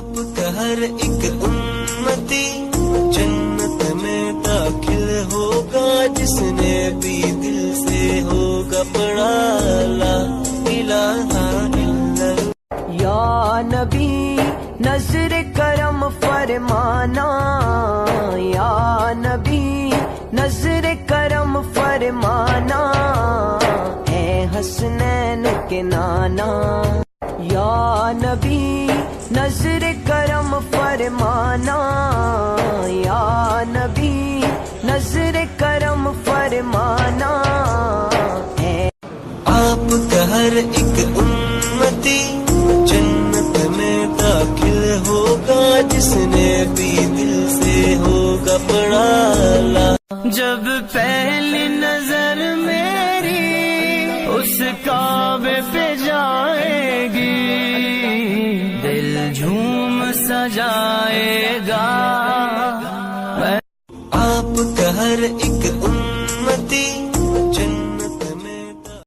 آپ کا ہر ایک امتی جنت میں داخل ہوگا جس نے بھی دل سے ہوگا پڑھا لا الہ الا اللہ۔ یا نبی نظر کرم فرمانا، یا نبی نظر کرم فرمانا، اے حسنین کے نانا۔ یا نبی نظر کرم فرمانا، یا نبی نظر کرم فرمانا، اے آپ کا ہر ایک امتی جنت میں داخل ہوگا جس نے بھی دل سے ہوگا پڑھا لا۔ جب پہلی نظر میری اس کعبے پہ جائے گی، دل جھوم سجائے گا۔ آپ کا ہر ایک